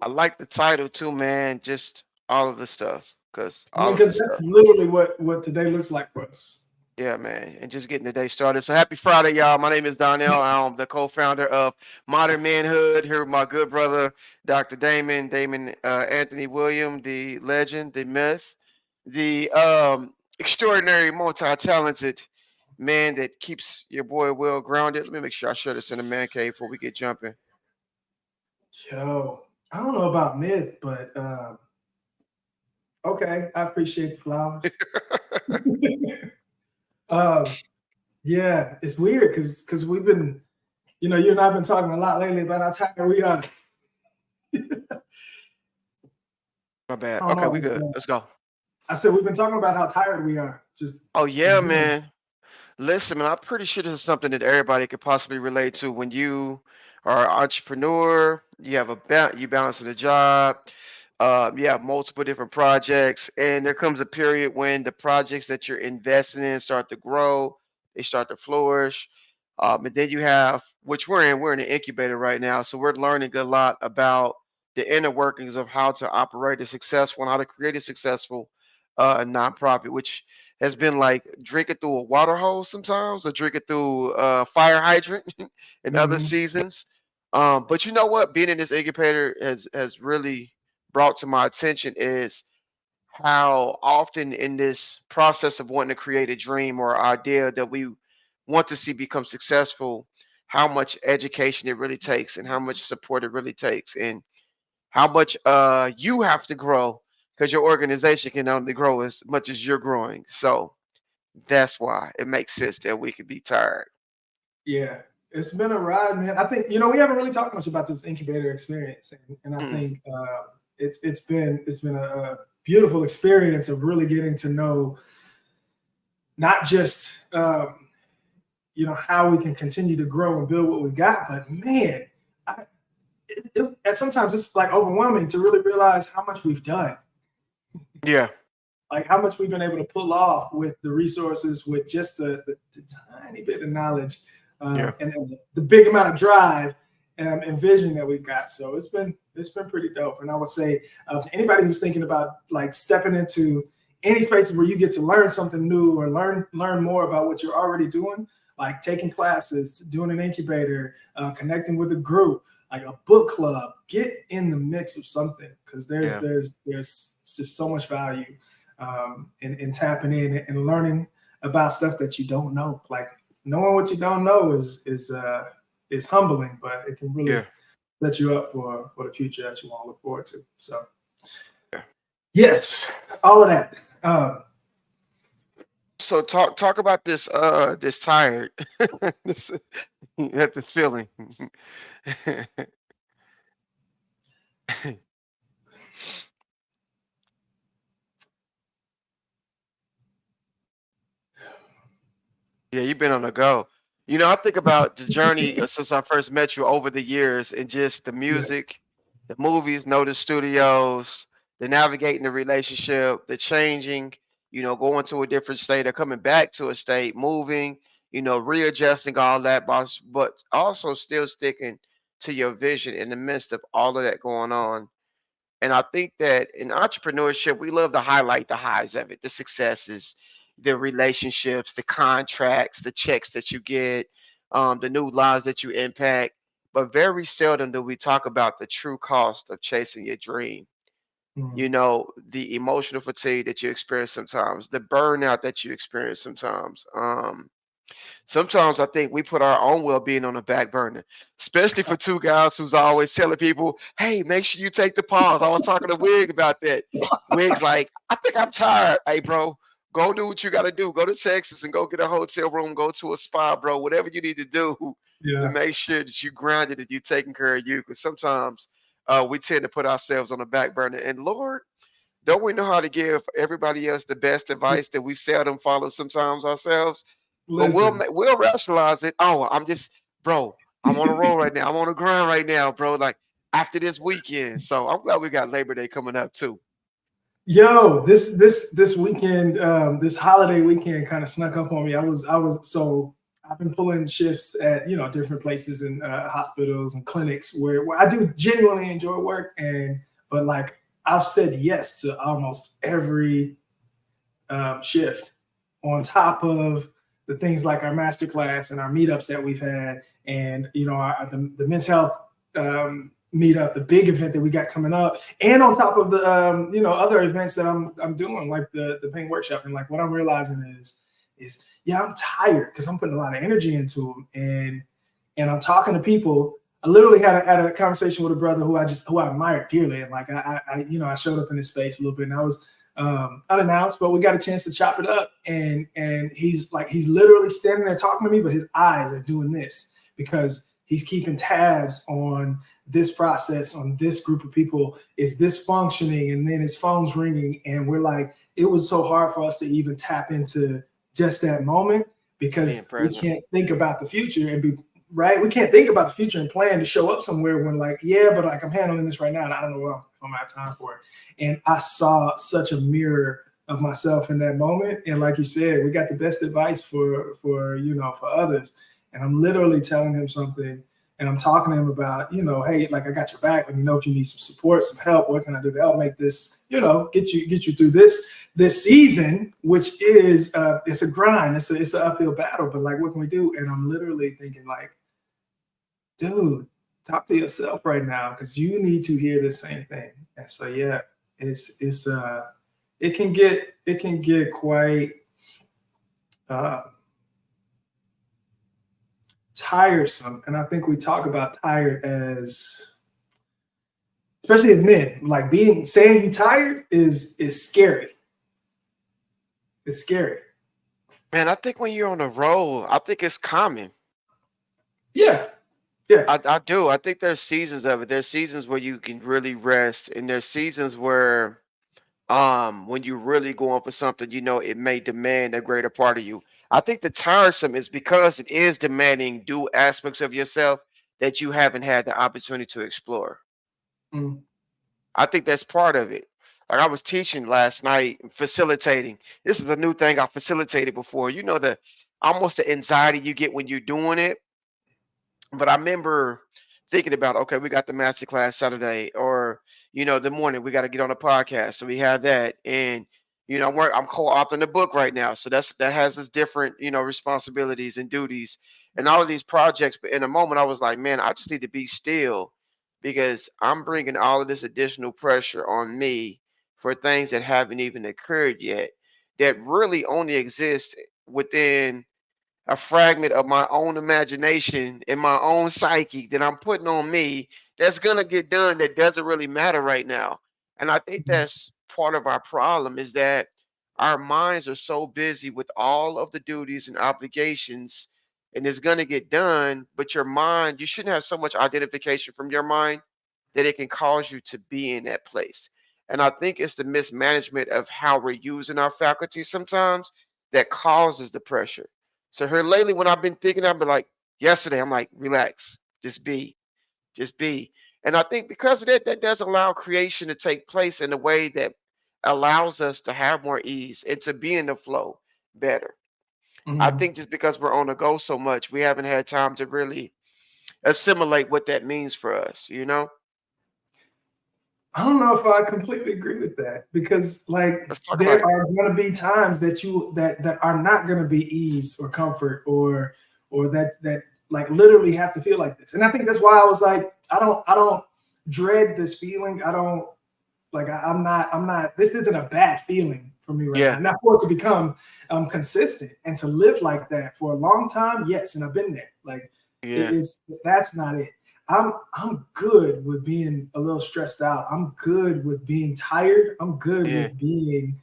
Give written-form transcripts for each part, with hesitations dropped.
I like the title too, man. Just all of the stuff, cause I mean, all of the because that's stuff. literally what today looks like for us. Yeah, man, and just getting the day started. So happy Friday, y'all. My name is Donnell. I'm the co-founder of Modern Manhood. Here with my good brother, Dr. Damon Anthony William, the legend, the myth, the extraordinary, multi-talented man that keeps your boy well grounded. Let me make sure I share this in the man cave before we get jumping. Yo, I don't know about mid, but okay, I appreciate the flowers. um, yeah, it's weird because we've been, you and I've been talking a lot lately about how tired we are. My bad. I don't Okay, know. we good. Let's go. I said we've been talking about how tired we are. Just Oh yeah, in general. man. Listen, man, I'm pretty sure this is something that everybody could possibly relate to when you are an entrepreneur, you have you balancing a job, you have multiple different projects, and there comes a period when the projects that you're investing in start to grow, they start to flourish. And then you have, which we're in an incubator right now, so we're learning a lot about the inner workings of how to operate a successful and how to create a successful nonprofit, which has been like drinking through a water hose sometimes or drinking through a fire hydrant in other Mhm. seasons. But you know what? Being in this incubator has really brought to my attention is how often in this process of wanting to create a dream or idea that we want to see become successful, how much education it really takes and how much support it really takes and how much you have to grow because your organization can only grow as much as you're growing. So that's why it makes sense that we could be tired. Yeah, it's been a ride, man. I think we haven't really talked much about this incubator experience, and I Mm, think it's been a beautiful experience of really getting to know not just how we can continue to grow and build what we got, but man, and sometimes it's like overwhelming to really realize how much we've done, yeah, like how much we've been able to pull off with the resources, with just the tiny bit of knowledge, yeah. and the big amount of drive and vision that we've got. So it's been pretty dope. And I would say to anybody who's thinking about like stepping into any spaces where you get to learn something new or learn more about what you're already doing, like taking classes, doing an incubator, connecting with a group, like a book club, get in the mix of something because there's Yeah. there's there's just so much value in tapping in and learning about stuff that you don't know. Like knowing what you don't know is humbling, but it can really Yeah. set you up for the future that you want to look forward to. So Yeah. yes, all of that. Um, So talk about this tired. This at the feeling. Yeah, you've been on the go. I think about the journey since I first met you over the years and just the yeah. music, the movies, no the studios, the navigating the relationship, the changing, going to a different state or coming back to a state, moving, readjusting all that, but also still sticking to your vision in the midst of all of that going on. And I think that in entrepreneurship, we love to highlight the highs of it, the successes, the relationships, the contracts, the checks that you get, the new lives that you impact. But very seldom do we talk about the true cost of chasing your dream. Mm. The emotional fatigue that you experience sometimes, the burnout that you experience sometimes. Sometimes I think we put our own well-being on the back burner, especially for two guys who's always telling people, "Hey, make sure you take the pause." I was talking to Wig about that. Wig's like, "I think I'm tired." Hey, bro, go do what you got to do. Go to Texas and go get a hotel room. Go to a spa, bro. Whatever you need to do to Yeah. make sure that you grounded and you taking care of you. Because sometimes we tend to put ourselves on the back burner. And Lord, don't we know how to give everybody else the best advice that we seldom follow sometimes ourselves? But Listen. we'll rationalize it. Oh, I'm just, bro. I'm on a roll right now. I'm on a grind right now, bro. Like after this weekend. So I'm glad we got Labor Day coming up too. Yo, this weekend, this holiday weekend kind of snuck up on me. I was so I've been pulling shifts at different places in hospitals and clinics where I do genuinely enjoy work, and but like I've said yes to almost every shift, on top of the things like our masterclass and our meetups that we've had, and the men's health meetup, the big event that we got coming up, and on top of the other events that I'm doing, like the pain workshop. And like what I'm realizing is yeah, I'm tired because I'm putting a lot of energy into them, and I'm talking to people. I literally had a conversation with a brother who I admire dearly, and like I showed up in his space a little bit, and I was unannounced, but we got a chance to chop it up, and he's literally standing there talking to me, but his eyes are doing this because he's keeping tabs on this process, on this group of people. Is this functioning? And then his phone's ringing, and we're like, it was so hard for us to even tap into just that moment Being because we present. can't think about the future and be right. We can't think about the future and plan to show up somewhere when like, yeah, but like I'm handling this right now and I don't know if I'm gonna have time for it. And I saw such a mirror of myself in that moment. And like you said, we got the best advice for others. And I'm literally telling him something, and I'm talking to him about, hey, like I got your back. Let me know if you need some support, some help. What can I do to help make this, get you through this season, which is it's a grind. It's an uphill battle. But like, what can we do? And I'm literally thinking like, dude, talk to yourself right now because you need to hear the same thing. And so yeah, it's it can get quite uh, tiresome. And I think we talk about tired as, especially as men, like being saying you tired is scary. It's scary. Man, I think when you're on a roll, I think it's common. Yeah, yeah. I do. I think there's seasons of it. There's seasons where you can really rest, and there's seasons where when you really going for something, it may demand a greater part of you. I think the tiresome is because it is demanding due aspects of yourself that you haven't had the opportunity to explore. Mm, I think that's part of it. Like I was teaching last night, facilitating. This is a new thing I facilitated before. The almost the anxiety you get when you're doing it. But I remember thinking about, okay, we got the master class Saturday, or the morning we got to get on a podcast, so we had that, and I'm co-authoring the book right now, so that has its different responsibilities and duties, and all of these projects. But in a moment, I was like, man, I just need to be still because I'm bringing all of this additional pressure on me for things that haven't even occurred yet, that really only exist within a fragment of my own imagination and my own psyche that I'm putting on me that's gonna get done that doesn't really matter right now. And I think mm, that's part of our problem is that our minds are so busy with all of the duties and obligations and it's gonna get done, but your mind, you shouldn't have so much identification from your mind that it can cause you to be in that place. And I think it's the mismanagement of how we're using our faculties sometimes that causes the pressure. So here lately, when I've been thinking, I've been like, yesterday, I'm like, relax, just be, just be. And I think because of that, that does allow creation to take place in a way that allows us to have more ease and to be in the flow better. I mm. think just because we're on the go so much, we haven't had time to really assimilate what that means for us. I don't know if I completely agree with that because like Let's talk there about it. are going to be times that are not going to be ease or comfort or that like literally have to feel like this. And I think that's why I was like I don't dread this feeling. I don't like I'm not this isn't a bad feeling for me right now. Yeah, Not for it to become consistent and to live like that for a long time. Yes, and I've been there. Like yeah, it's that's not it. I'm good with being a little stressed out. I'm good with being tired. I'm good yeah, with being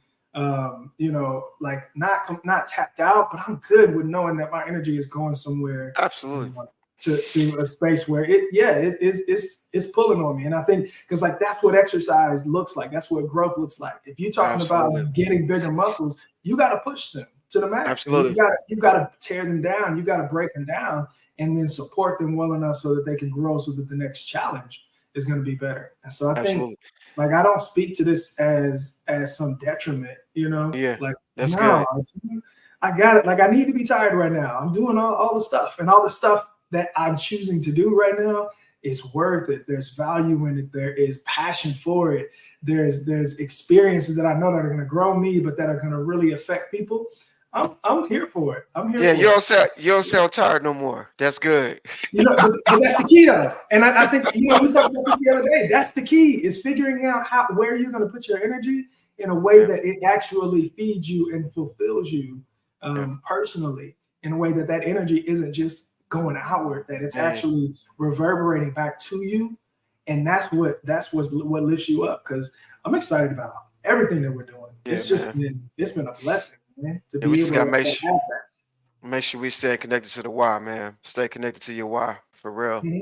like not tapped out, but I'm good with knowing that my energy is going somewhere absolutely, to a space where it's pulling on me. And I think because like that's what exercise looks like. That's what growth looks like. If you're talking about absolutely, getting bigger muscles, you got to push them to the max, and absolutely, you got to tear them down. You got to break them down, and then support them well enough so that they can grow, so that the next challenge is going to be better. And so I think absolutely. like I don't speak to this as some detriment, Yeah, like that's no, good. I got it. Like I need to be tired right now. I'm doing all the stuff, and all the stuff that I'm choosing to do right now is worth it. There's value in it. There is passion for it. There's experiences that I know that are going to grow me, but that are going to really affect people. I'm here for it. I'm here Yeah, for it. So, you don't yeah. sound tired no more. That's good. But that's the key though. And I think we talked about this the other day. That's the key is figuring out how where you're going to put your energy in a way Yeah, that it actually feeds you and fulfills you yeah, personally in a way that that energy isn't just going outward, that it's man. actually reverberating back to you, and what lifts you up. Because I'm excited about everything that we're doing. Yeah, man. It's been a blessing, man, to And we be just able gotta to have that. make sure we stay connected to the why, man. Stay connected to your why for real. Mhm.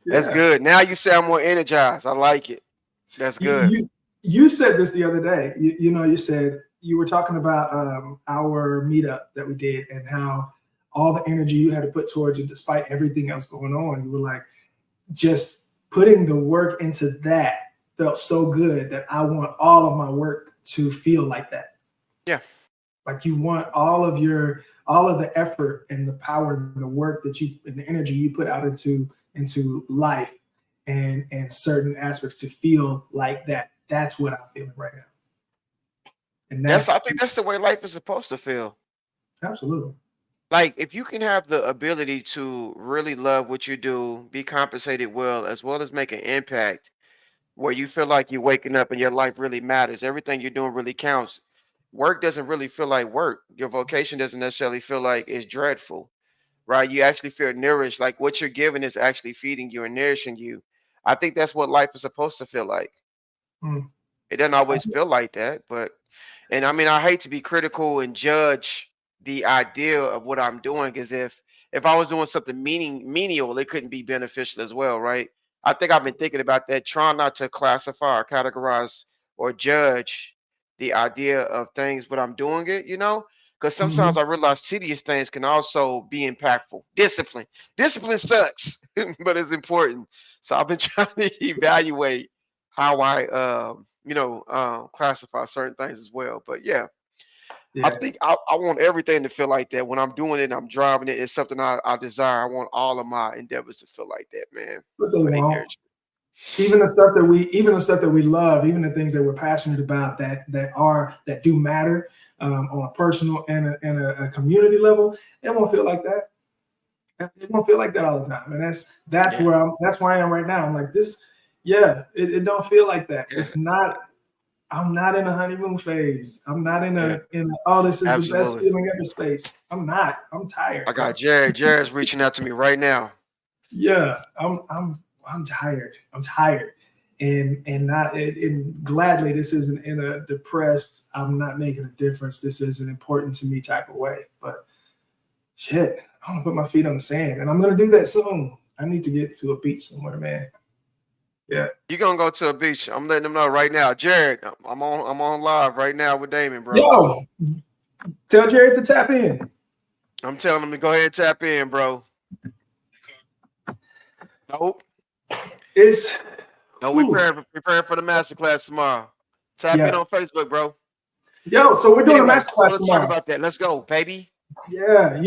That's Yeah. good. Now you sound more energized. I like it. That's You good. you you said this the other day. You said you were talking about our meetup that we did and how all the energy you had to put towards it, despite everything else going on. You were like, just putting the work into that felt so good that I want all of my work to feel like that. Yeah. Like you want all of the effort and the power and the work that you and the energy you put out into life and certain aspects to feel like that. That's what I'm feeling right now. And I that's think that's the way life is supposed to feel. absolutely. Like if you can have the ability to really love what you do, be compensated well as make an impact where you feel like you're waking up and your life really matters. Everything you're doing really counts. Work doesn't really feel like work. Your vocation doesn't necessarily feel like it's dreadful, right? You actually feel nourished, like what you're giving is actually feeding you and nourishing you. I think that's what life is supposed to feel like. Mm. It doesn't always feel like that, but and I mean I hate to be critical and judge the idea of what I'm doing as if I was doing something menial, it couldn't be beneficial as well, right? I think I've been thinking about that, trying not to classify or categorize or judge the idea of things, but I'm doing it, because sometimes Mhm. I realize tedious things can also be impactful. Discipline sucks, but it's important. So I've been trying to evaluate how I classify certain things as well. But yeah, I Yeah. think I want everything to feel like that when I'm doing it. I'm driving it. It's something I desire. I want all of my endeavors to feel like that, man. What they For they want. nourish Even the stuff that we love, even the things that we're passionate about that do matter on a personal and a community level, it won't feel like that. It won't feel like that all the time, and me. Yeah, that's where I am right now. I'm like this. Yeah, it don't feel like that. yeah, It's not. I'm not in a honeymoon phase. I'm not yeah. in a, oh, this is the best Absolutely. feeling ever space. I'm not. I'm tired, I bro. got Jared. Jared's reaching out to me right now. Yeah, I'm tired. I'm tired, and not and gladly this isn't in a depressed. I'm not making a difference. This isn't important to me type of way. But shit, I want to put my feet on the sand, and I'm gonna do that soon. I need to get to a beach somewhere, man. Yeah. You gonna go to a beach? I'm letting them know right now. Jared, I'm on live right now with Damon, bro. Yo, tell Jared to tap in. I'm telling him to go ahead and tap in, bro. Nope. It's No, we whew. preparing for the masterclass tomorrow. Tap in Yeah. on Facebook, bro. Yo, so we're doing a Anyway, so masterclass let's talk tomorrow. about that. Let's go, baby. Yeah,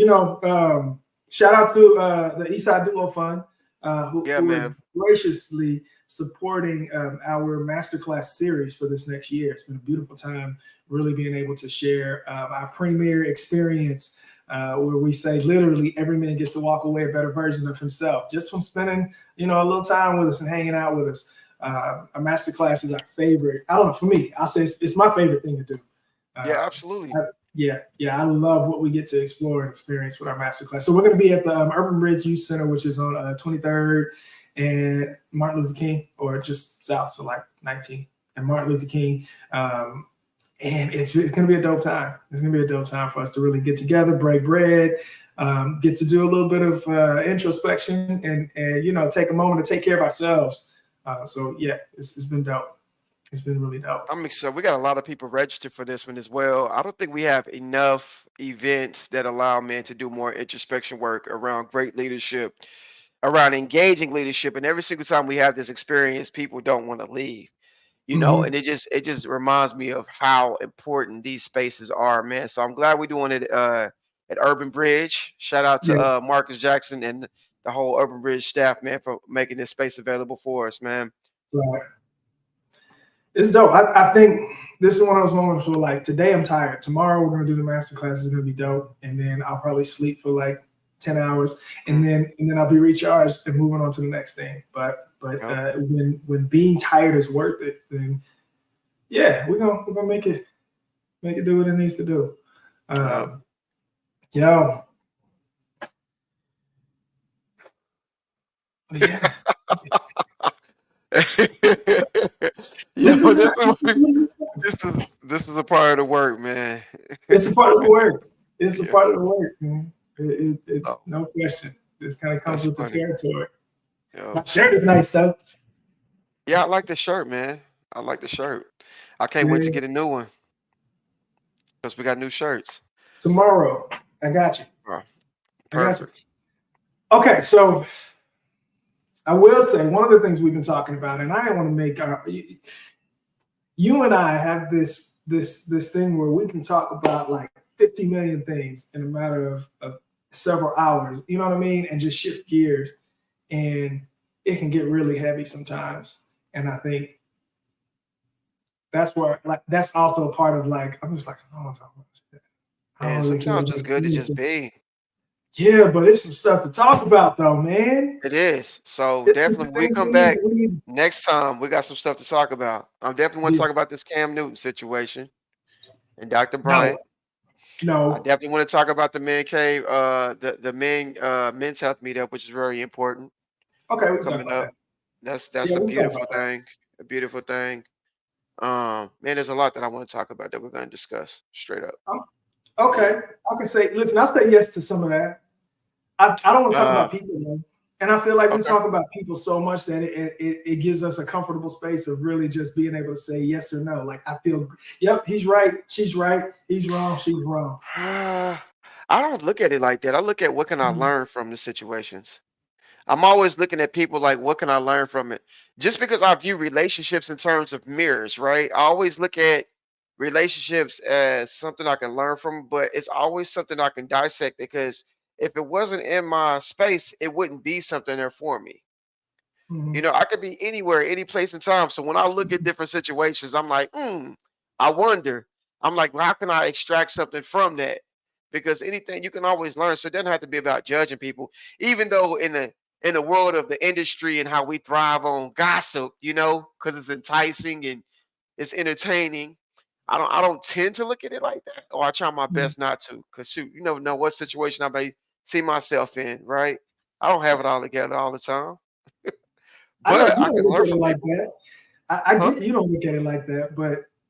shout out to the Eastside Duo Fund, Yeah, who is man. graciously supporting our masterclass series for this next year. It's been a beautiful time, really being able to share our premiere experience, where we say literally every man gets to walk away a better version of himself just from spending, a little time with us and hanging out with us. A masterclass is our favorite. I don't know, for me, I'll say it's my favorite thing to do. Yeah, Um, absolutely. yeah, I love what we get to explore and experience with our masterclass. So we're going to be at the Urban Bridge Youth Center, which is on 23rd and Martin Luther King, or just south, so like 19th and Martin Luther King. And it's going to be a dope time. It's going to be a dope time for us to really get together, break bread, get to do a little bit of introspection, and take a moment to take care of ourselves. So yeah, it's been dope. It's been really dope. I'm excited. We got a lot of people registered for this one as well. I don't think we have enough events that allow men to do more introspection work around great leadership, around engaging leadership. And every single time we have this experience, people don't want to leave. Hmm. and it just reminds me of how important these spaces are, man. So I'm glad we're doing it at Urban Bridge. Shout out to Yeah, Marcus Jackson and the whole Urban Bridge staff, man, for making this space available for us, man. right. It's dope. I think this is one of those moments where like today I'm tired. Tomorrow we're gonna do the master class. It's gonna be dope, and then I'll probably sleep for like 10 hours, and Mm, then I'll be recharged and moving on to the next thing. But yep, when being tired is worth it, then yeah, we're gonna make it do what it needs to do. yep. Um, yo, yeah, Yeah, this but is this is a part of the work, man. it's a part of the work. It's a Yeah. part of the work, man. Oh, No question. This kind of comes that's with the funny. territory. Yeah. My shirt is nice though. Yeah, I like the shirt, man. I like the shirt. I can't wait to Yeah. get a new one because we got new shirts. Tomorrow, I got you. Oh, I got you. perfect. Okay, so I will say one of the things we've been talking about, and I don't want to make you and I have this thing where we can talk about like 50 million things in a matter of several hours. You know what I mean? And just shift gears, and it can get really heavy sometimes. And I think that's where like that's also a part of like I'm just like I don't want to talk about shit. I don't And really care sometimes it's about good to just anything. be. Yeah, but it's some stuff to talk about though, man. It is. So It's some definitely when we things come back we need next time, we got some stuff to talk about. I definitely want to yeah. talk about this Cam Newton situation and Dr. No, Bryant. I no. definitely want to talk about the men cave, the men's health meetup, which is very important Okay, we can talk coming about up. that. That's Yeah, a we can talk beautiful about that. thing. A beautiful thing. Man, there's a lot that I want to talk about that we're going to discuss straight up. Okay, Yeah. I can say, listen, I'll say yes to some of that. I don't want to talk Uh, about people, though. And I feel like we okay. talk about people so much that it gives us a comfortable space of really just being able to say yes or no. Like, I feel, yep, he's right, she's right, he's wrong, she's wrong. I don't look at it like that. I look at what can I Mhm. learn from the situations. I'm always looking at people like, what can I learn from it? Just because I view relationships in terms of mirrors, right? I always look at relationships as something I can learn from, but it's always something I can dissect because if it wasn't in my space, it wouldn't be something there for me. Mhm. I could be anywhere, any place in time. So when I look at different situations, I'm like, I wonder. I'm like, well, how can I extract something from that? Because anything you can always learn. So it doesn't have to be about judging people, even though in the world of the industry and how we thrive on gossip, because it's enticing and it's entertaining. I don't tend to look at it like that, or I try my Mhm. best not to, because shoot, you never know what situation I may see myself in, right? I don't have it all together all the time, I know but you I don't can look learn at it from like people. that. I Huh? get you don't look at it like that,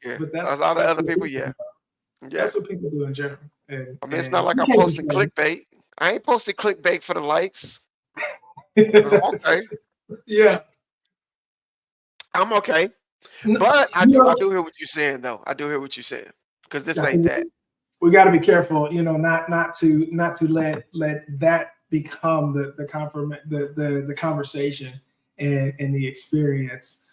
Yeah. but A lot of that's other what people, people yeah. do. Yeah. That's what people do in general, and I mean, it's not and like you I'm can't posting control clickbait. I ain't posting clickbait for the likes. I'm it. okay. Yeah. I'm okay. You But I do know, I do hear what you're saying though. I do hear what you're saying. Because this I ain't think that. we got to be careful, not to let that become the conversation and the experience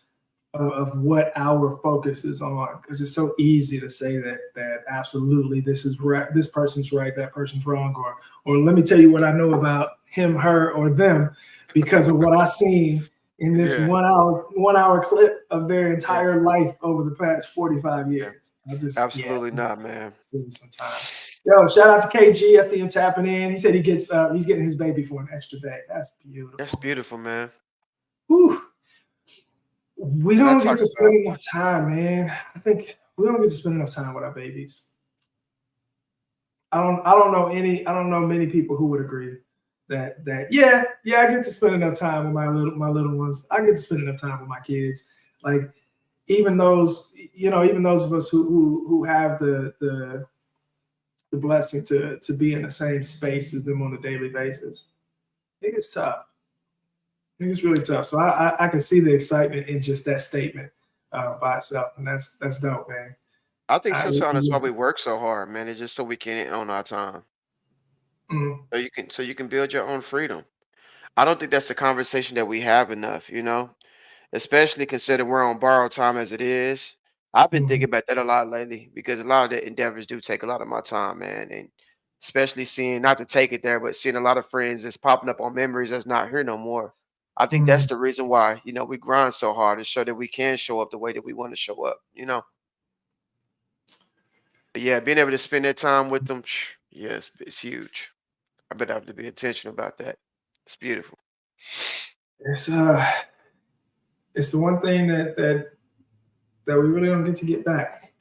of what our focus is on, because it's so easy to say that absolutely this is right, this person's right, that person's wrong, or let me tell you what I know about him, her, or them because of what I seen in this Yeah. 1 hour clip of their Yeah. entire life over the past 45 Yeah. years. I just yeah, Absolutely not, man. sometimes. Yo, shout out to KG. I see him tapping in. He said he's getting his baby for an extra day. That's That's beautiful, man. beautiful, man. Whew. We And I don't get talk to about spend enough time, man. I think we don't get to spend enough time with our babies. I don't know many people who would agree that yeah, I get to spend enough time with my little ones. I get to spend enough time with my kids. Like even those of us who have the blessing to be in the same space as them on a daily basis. I think it's tough. I think it's really tough. So I can see the excitement in just that statement by itself, and that's dope, man. I think I, sometimes that's why we work so hard, man. It's just so we can own our time. mm, So you can build your own freedom. I don't think that's a conversation that we have enough. especially considering we're on borrowed time as it is. I've been Mhm. thinking about that a lot lately because a lot of the endeavors do take a lot of my time, man. And especially seeing, not to take it there, but seeing a lot of friends that's popping up on memories that's not here no more. I think that's Mhm. the reason why, we grind so hard to show that we can show up the way that we want to show up. But yeah, being able to spend that time with them, yes, it's huge. I bet I have to be intentional about that. It's beautiful. It's uh, it's the one thing that we really don't get to get back.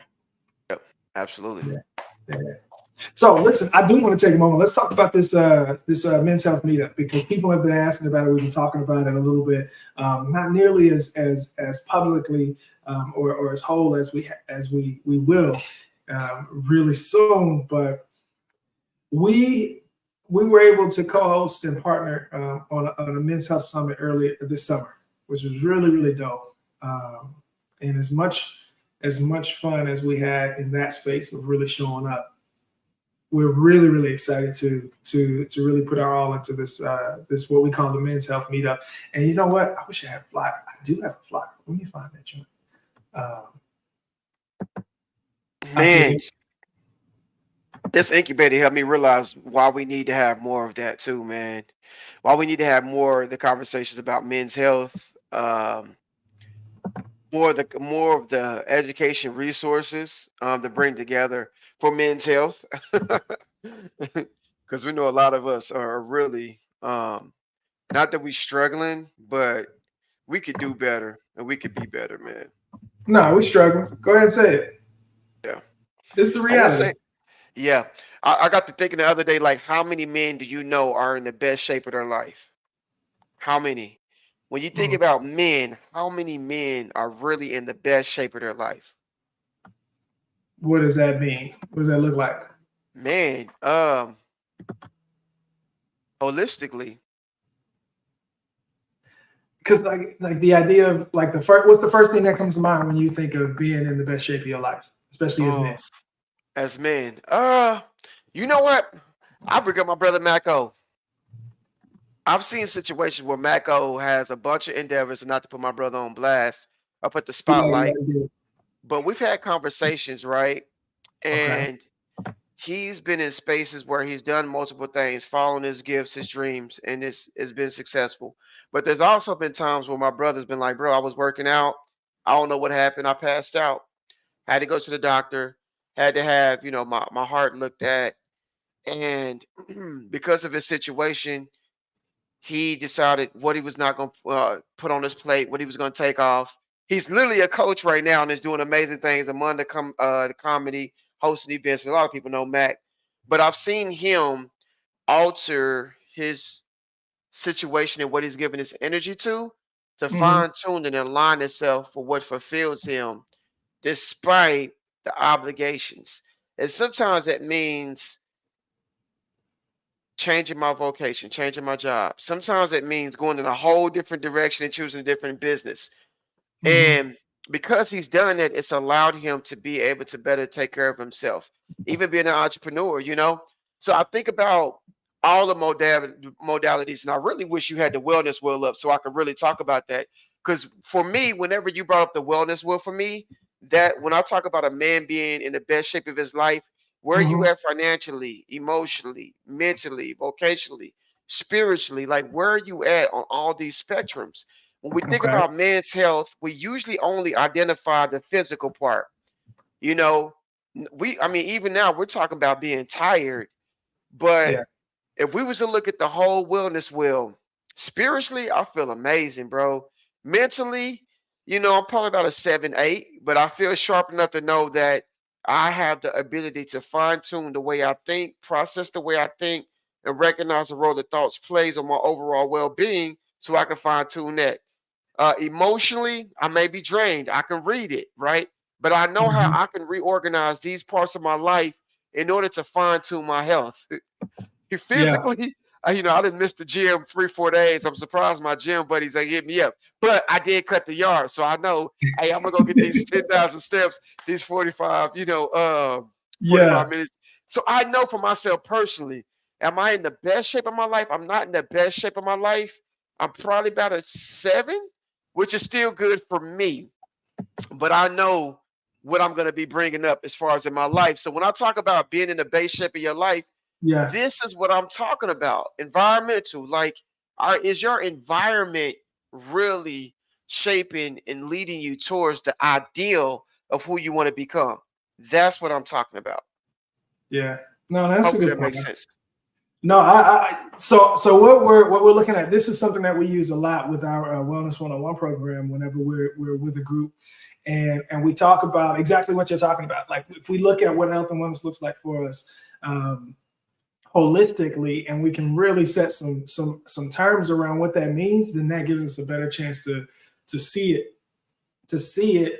Yep, absolutely. Yeah. Yeah. So listen, I do want to take a moment. Let's talk about this men's health meetup because people have been asking about it. We've been talking about it a little bit, not nearly as publicly or as whole as we will really soon. But we we were able to co-host and partner on a men's health summit earlier this summer, which was really dope. And as much fun as we had in that space of really showing up, we're really excited to really put our all into this what we call the men's health meetup. And you know what? I wish I had a flyer. I do have a flyer. Let me find that joint. I Man, can. this incubator helped me realize why we need to have more of that too, man. Why we need to have more of the conversations about men's health, more of the education resources to bring together for men's health, because we know a lot of us are really not that we struggling, but we could do better and we could be better, man. No, we're struggling. Go ahead and say it. Yeah, It's the I would reality. say, yeah. I got to thinking the other day, like, how many men do you know are in the best shape of their life? How many? When you think Mm. about men, how many men are really in the best shape of their life? What does that mean? What does that look like? Man, holistically, Because like the idea of like the first, what's the first thing that comes to mind when you think of being in the best shape of your life, especially as men? oh, as men, you know what? I bring up my brother Mako. I've seen situations where Mako has a bunch of endeavors, and not to put my brother on blast or put the Yeah, yeah, spotlight, yeah. but we've had conversations, right? Okay. And he's been in spaces where he's done multiple things, following his gifts, his dreams, and it's been successful. But there's also been times where my brother's been like, bro, I was working out. I don't know what happened. I passed out. Had to go to the doctor. Had to have, my heart looked at. And because of his situation, he decided what he was not going to put on his plate, what he was going to take off. He's literally a coach right now and is doing amazing things among the comedy, hosting events. A lot of people know Mac, but I've seen him alter his situation and what he's giving his energy to Hmm. fine tune and align itself for what fulfills him, despite the obligations. And sometimes that means changing my vocation, changing my job. Sometimes it means going in a whole different direction and choosing a different business. Hmm. And because he's done it, it's allowed him to be able to better take care of himself, even being an entrepreneur. So I think about all the modalities, and I really wish you had the wellness wheel up so I could really talk about that. Because for me, whenever you brought up the wellness wheel for me, that when I talk about a man being in the best shape of his life, where you Hmm. at financially, emotionally, mentally, vocationally, spiritually, like where are you at on all these spectrums? When we think Okay. about men's health, we usually only identify the physical part. You know, I mean, even now we're talking about being tired, but Yeah. if we was to look at the whole wellness wheel, spiritually, I feel amazing, bro. Mentally, I'm probably about a 7, 8, but I feel sharp enough to know that I have the ability to fine tune the way I think, process the way I think, and recognize the role that thoughts plays on my overall well being, so I can fine tune that. Emotionally, I may be drained. I can read it, right? But I know how Hmm. I can reorganize these parts of my life in order to fine tune my health. Yeah. Physically, I didn't miss the gym 3, 4 days. I'm surprised my gym buddies ain't hit me up, but I did cut the yard, so I know. Hey, I'm gonna go get these 10,000 steps, these 45, 45 Yeah. minutes. So I know for myself personally, am I in the best shape of my life? I'm not in the best shape of my life. I'm probably about a 7, which is still good for me. But I know what I'm going to be bringing up as far as in my life. So when I talk about being in the base shape of your life, Yeah. this is what I'm talking about. Environmental, like, is your environment really shaping and leading you towards the ideal of who you want to become? That's what I'm talking about. Yeah. No, that's a Hopefully good that point. makes sense. No, so what we're looking at. This is something that we use a lot with our Wellness 101 program. Whenever we're with a group, and we talk about exactly what you're talking about. Like if we look at what health and wellness looks like for us, um, holistically, and we can really set some terms around what that means, then that gives us a better chance to see it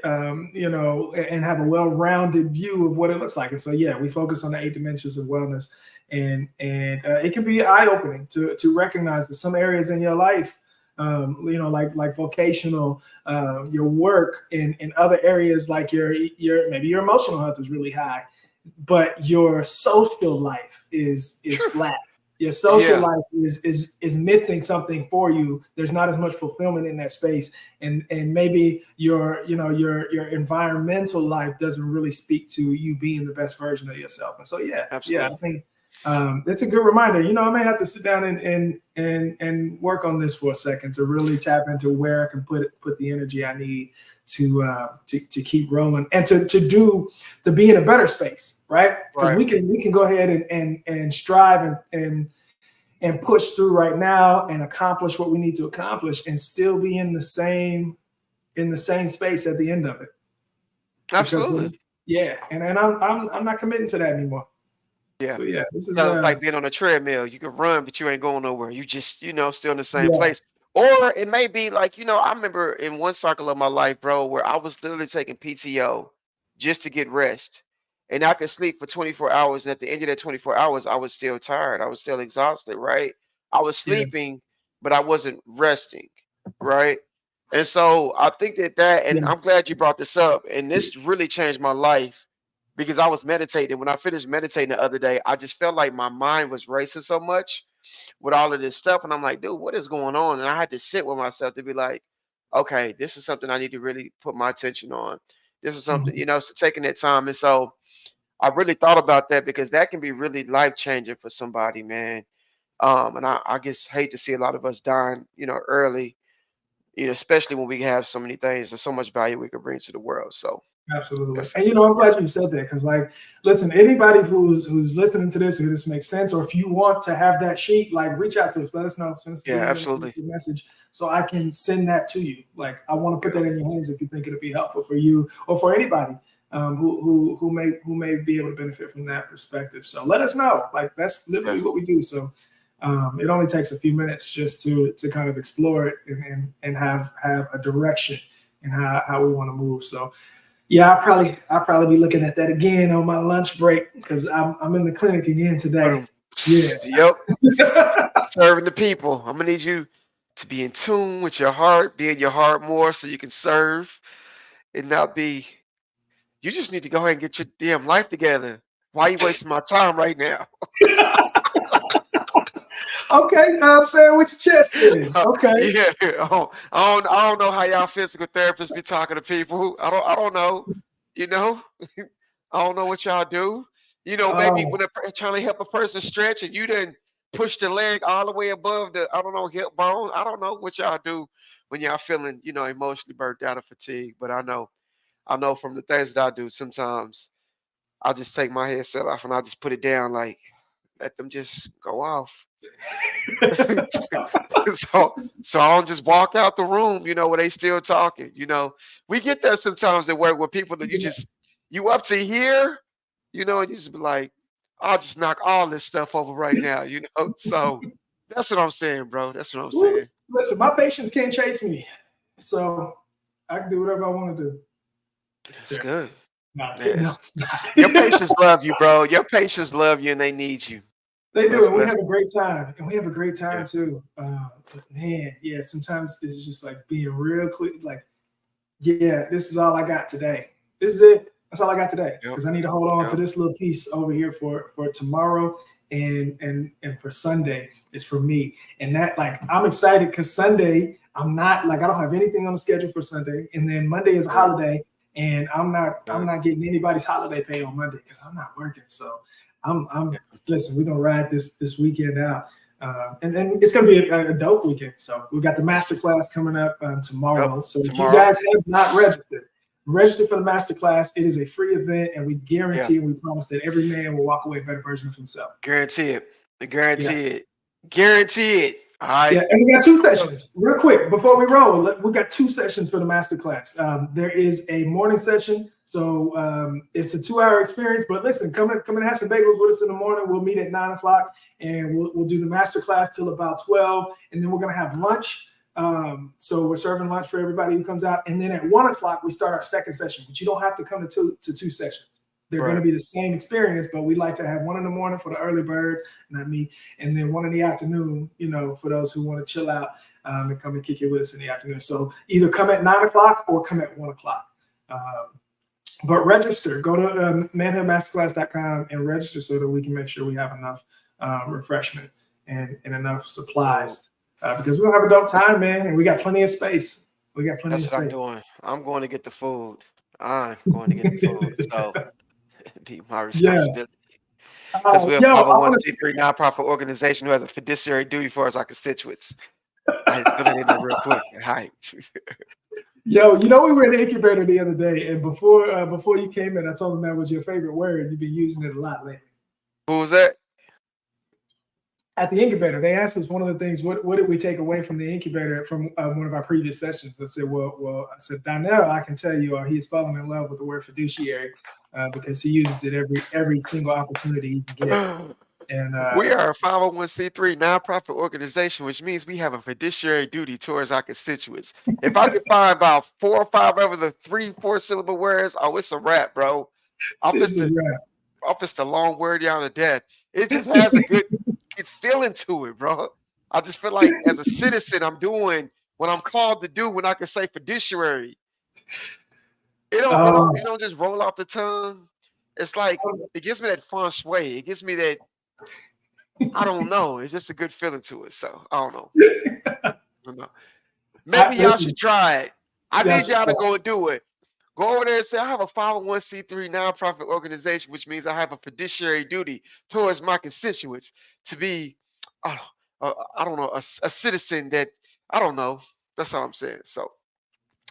and have a well-rounded view of what it looks like. And so, yeah, we focus on the 8 dimensions of wellness, and it can be eye-opening to recognize that some areas in your life, like vocational, your work, in other areas like your maybe your emotional health is really high, but your social life is Phew. flat. Your social Yeah, life is missing something for you. There's not as much fulfillment in that space, and maybe your environmental life doesn't really speak to you being the best version of yourself. And so yeah, I absolutely. think it's a good reminder. I may have to sit down and work on this for a second to really tap into where I can put the energy I need to keep rolling and to be in a better space, right? Because Right. we can go ahead and strive and push through right now and accomplish what we need to accomplish and still be in the same space at the end of it. Because Absolutely. yeah, and I'm not committing to that anymore. Yeah. So yeah, this is Sounds like being on a treadmill. You can run, but you ain't going nowhere. You just, still in the same yeah, place. Or it may be like, I remember in one cycle of my life, bro, where I was literally taking PTO just to get rest. And I could sleep for 24 hours. And at the end of that 24 hours, I was still tired. I was still exhausted, right? I was yeah, sleeping, but I wasn't resting, right? And so I think and yeah, I'm glad you brought this up. And this really changed my life because I was meditating. When I finished meditating the other day, I just felt like my mind was racing so much with all of this stuff. And I'm like, dude, what is going on? And I had to sit with myself to be like, okay, this is something I need to really put my attention on. This is something, mhm, so taking that time. And so I really thought about that because that can be really life changing for somebody, man. And I just hate to see a lot of us dying, early, especially when we have so many things and so much value we can bring to the world. So absolutely. that's, And I'm yeah, glad you said that because, like, listen, anybody who's listening to this, who this makes sense, or if you want to have that sheet, like, reach out to us, let us know, send us yeah, a absolutely. message so I can send that to you. Like, I want to put Yeah, that in your hands if you think it'll be helpful for you or for anybody. Who may be able to benefit from that perspective. So let us know. Like that's yeah. literally what we do. So it only takes a few minutes just to kind of explore it and have a direction in how we want to move. So yeah, I'll probably be looking at that again on my lunch break because I'm in the clinic again today. Boom. Yeah. Yep. Serving the people. I'm gonna need you to be in tune with your heart, be in your heart more so you can serve and not be. You just need to go ahead and get your damn life together. Why are you wasting my time right now? Okay, I'm saying with your chest then. Okay. Yeah, I don't know how y'all physical therapists be talking to people. I don't know. You know, I don't know what y'all do. Maybe when Oh, trying to help a person stretch and you didn't push the leg all the way above the, I don't know, hip bone. I don't know what y'all do when y'all feeling, emotionally burnt out or fatigued. But I know from the things that I do, sometimes I just take my headset off and I just put it down, like let them just go off. so so I don't just walk out the room, where they still talking. We get there sometimes at work where people that you up to here, and you just be like, I'll just knock all this stuff over right now. So that's what I'm saying, bro. That's what I'm Woo. saying. Listen, my patients can't chase me, so I can do whatever I want to do. It's That's terrible. good. No, no, Yes. it's Your not. patients love you, bro. Your patients love you and they need you. They do, Let's and we let's have a great time, and we have a great yeah. time too. But man, yeah, sometimes it's just like being real clear. Like, yeah, this is all I got today. This is it. That's all I got today Yep. because I need to hold on to Yep. this little piece over here for tomorrow and for Sunday is for me. And that like I'm excited because Sunday I'm not like I don't have anything on the schedule for Sunday, and then Monday is a Right. holiday, and I'm Right. not getting anybody's holiday pay on Monday because I'm not working. So I'm Yeah. listen. We're gonna ride this weekend out. And it's going to be a dope weekend. So we got the master class coming up Yep. tomorrow. So if you Tomorrow. guys have not registered, register for the master class. It is a free event, and we Yeah. guarantee and we promise that every man will walk away a better version of himself. Guarantee it. Yeah. Guarantee it. Guarantee it. All right. Yeah, and we got two So, sessions. Real quick, before we roll, we got two sessions for the master class. There is a morning session, so it's a 2 hour experience. But listen, come and have some bagels with us in the morning. We'll meet at 9 o'clock, and we'll do the master class till about 12, and then we're gonna have lunch. So we're serving lunch for everybody who comes out, and then at 1 o'clock we start our second session. But you don't have to come to two sessions. They're going to right. be the same experience, but we like to have one in the morning for the early birds, not me, and then one in the afternoon, for those who want to chill out and come and kick it with us in the afternoon. So either come at 9 o'clock or come at 1 o'clock. But register, go to manhoodmasterclass.com and register so that we can make sure we have enough refreshment and enough So supplies because we don't have adult time, man, and we got plenty of space. We got plenty that's of what I'm space. doing. I'm going to get the food. I'm going to get the food. So be my Yeah. responsibility. Because we're a Yo, I want to 501c3 nonprofit organization who has a fiduciary duty for us, our constituents. I had to throw that in there real quick. Hi. Yo, we were in the incubator the other day, and before you came in, I told them that was your favorite word. You've been using it a lot lately. Who was that? At the incubator, they asked us one of the things, what did we take away from the incubator from one of our previous sessions? I said, I said, Donnell, I can tell you, he's fallen in love with the word fiduciary because he uses it every single opportunity he can get. And We are a 501c3 nonprofit organization, which means we have a fiduciary duty towards our constituents. If I could find about 4 or 5 of the 3, 4 syllable words, oh, it's a wrap, bro. I'll it's put a the wrap. I'll put the long word down to death. It just has a good feeling to it, bro. I just feel like as a citizen, I'm doing what I'm called to do when I can say fiduciary. It don't it Uh, don't it don't just roll off the tongue. It's like it gives me that feng shui. It gives me that I don't know. It's just a good feeling to it. So I don't know. I don't know. Maybe y'all listen, should try it. I need yes, y'all to go and do it. Go over there and say, I have a 501c3 nonprofit organization, which means I have a fiduciary duty towards my constituents to be, uh, I don't know, a citizen that, I don't know. That's all I'm saying. So,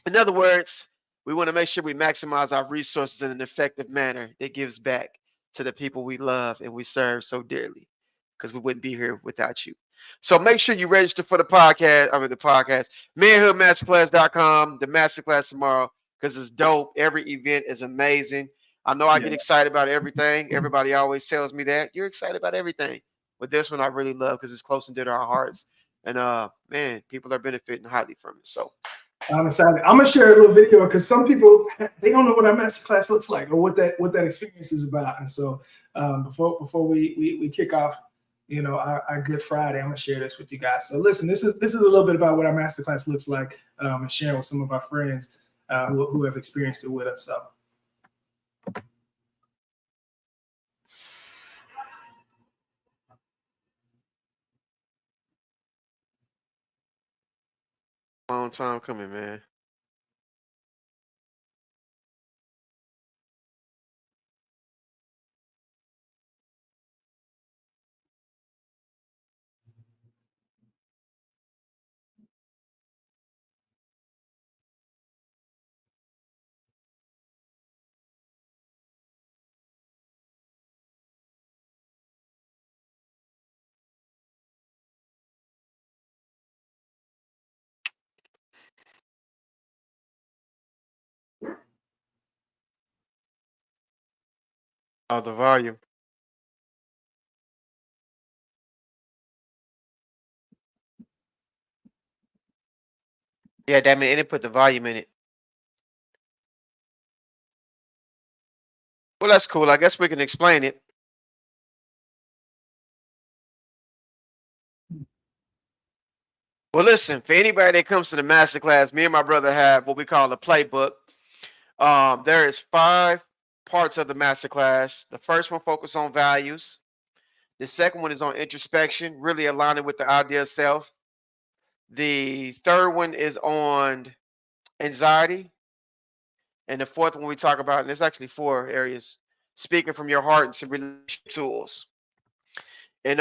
in other words, we want to make sure we maximize our resources in an effective manner that gives back to the people we love and we serve so dearly because we wouldn't be here without you. So make sure you register for the podcast. The podcast, manhoodmasterclass.com, the masterclass tomorrow because it's dope. Every event is amazing. I know I yeah, get excited about everything. Everybody always tells me that you're excited about everything. But this one I really love because it's close and dear to our hearts. And man, people are benefiting highly from it. So I'm excited. I'm gonna share a little video because some people they don't know what our master class looks like or what that experience is about. And so before we kick off, our Good Friday, I'm gonna share this with you guys. So listen, this is a little bit about what our master class looks like and sharing with some of our friends who have experienced it with us. So long time coming, man. Oh, the volume. Yeah, that mean it put the volume in it. Well, that's cool. I guess we can explain it. Well, listen, for anybody that comes to the master class, me and my brother have what we call a playbook. There is 5 parts of the master class. The first one focuses on values. The second one is on introspection, really aligning with the idea of self. The third one is on anxiety, and the fourth one we talk about, and there's actually four areas: speaking from your heart and some relationship tools. And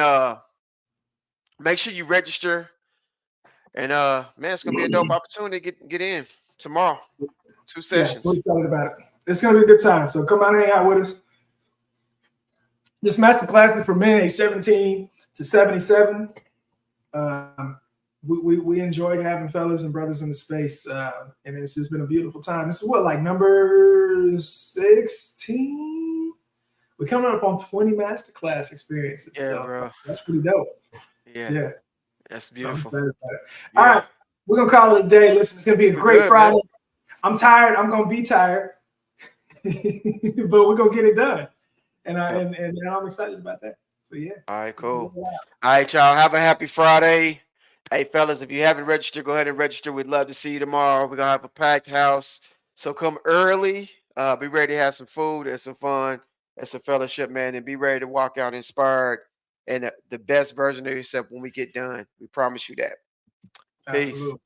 make sure you register. And man, it's gonna be a dope opportunity to get in tomorrow. Two Yeah, so sessions. excited about it. It's gonna be a good time. So come out and hang out with us. This master class is for men age 17 to 77. Um, we enjoy having fellas and brothers in the space, and it's just been a beautiful time. This is what, like, number 16. We're coming up on 20 masterclass experiences, Yeah, so bro. that's pretty dope. Yeah, Yeah, that's so I'm beautiful. excited about it. All Yeah, right, we're gonna call it a day. Listen, it's gonna be a we great good, man. Friday. I'm tired. I'm gonna be tired, but we're gonna get it done, and I Yep. and I'm excited about that. So yeah, All right, we're gonna cool. roll it out. All right, y'all. Have a happy Friday. Hey, fellas, if you haven't registered, go ahead and register. We'd love to see you tomorrow. We're gonna have a packed house, so come early. Be ready to have some food and some fun and some fellowship, man, and be ready to walk out inspired and the best version of yourself when we get done. We promise you that. Peace. Absolutely.